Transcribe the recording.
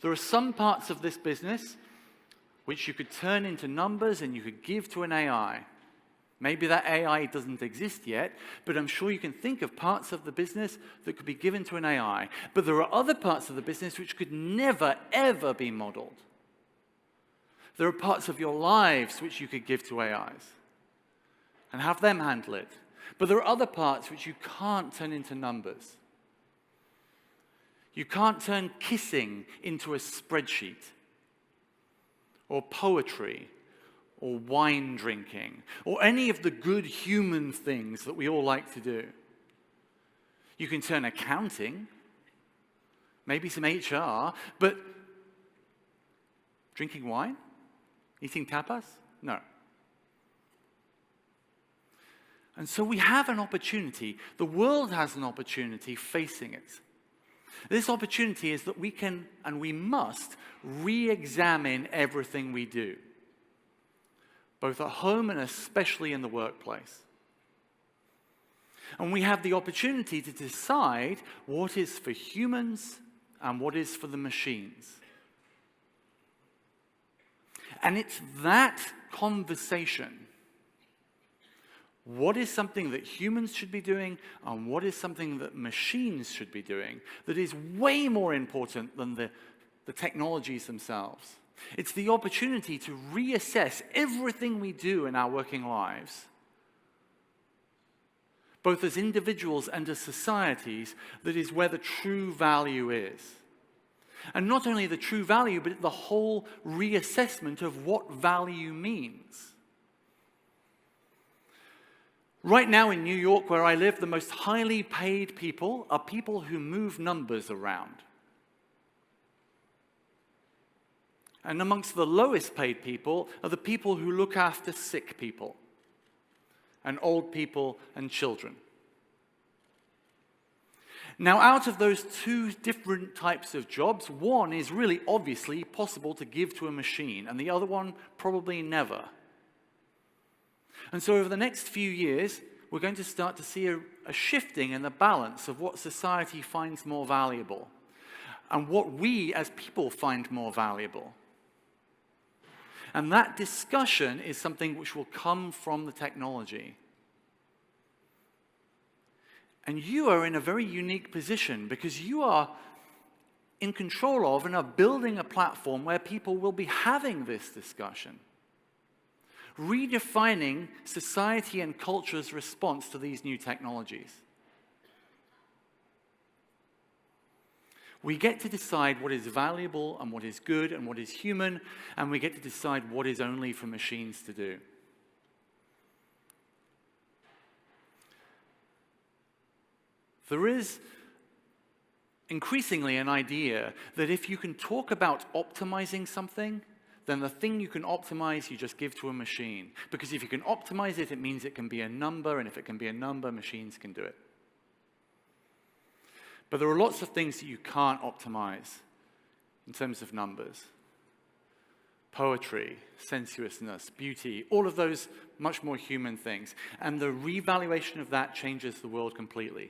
There are some parts of this business which you could turn into numbers and you could give to an AI. Maybe that AI doesn't exist yet, but I'm sure you can think of parts of the business that could be given to an AI. But there are other parts of the business which could never, ever be modeled. There are parts of your lives which you could give to AIs and have them handle it. But there are other parts which you can't turn into numbers. You can't turn kissing into a spreadsheet, or poetry, or wine drinking, or any of the good human things that we all like to do. You can turn accounting, maybe some HR, but drinking wine? Eating tapas? No. And so we have an opportunity. The world has an opportunity facing it. This opportunity is that we can and we must re-examine everything we do, both at home and especially in the workplace. And we have the opportunity to decide what is for humans and what is for the machines. And it's that conversation, what is something that humans should be doing and what is something that machines should be doing, that is way more important than the technologies themselves. It's the opportunity to reassess everything we do in our working lives, both as individuals and as societies, that is where the true value is. And not only the true value, but the whole reassessment of what value means. Right now in New York, where I live, the most highly paid people are people who move numbers around. And amongst the lowest paid people are the people who look after sick people, and old people and children. Now, out of those two different types of jobs, one is really obviously possible to give to a machine, and the other one probably never. And so over the next few years, we're going to start to see a shifting in the balance of what society finds more valuable and what we as people find more valuable. And that discussion is something which will come from the technology. And you are in a very unique position because you are in control of and are building a platform where people will be having this discussion, redefining society and culture's response to these new technologies. We get to decide what is valuable and what is good and what is human, and we get to decide what is only for machines to do. There is increasingly an idea that if you can talk about optimizing something, then the thing you can optimize, you just give to a machine. Because if you can optimize it, it means it can be a number, and if it can be a number, machines can do it. But there are lots of things that you can't optimize in terms of numbers. Poetry, sensuousness, beauty, all of those much more human things. And the revaluation of that changes the world completely.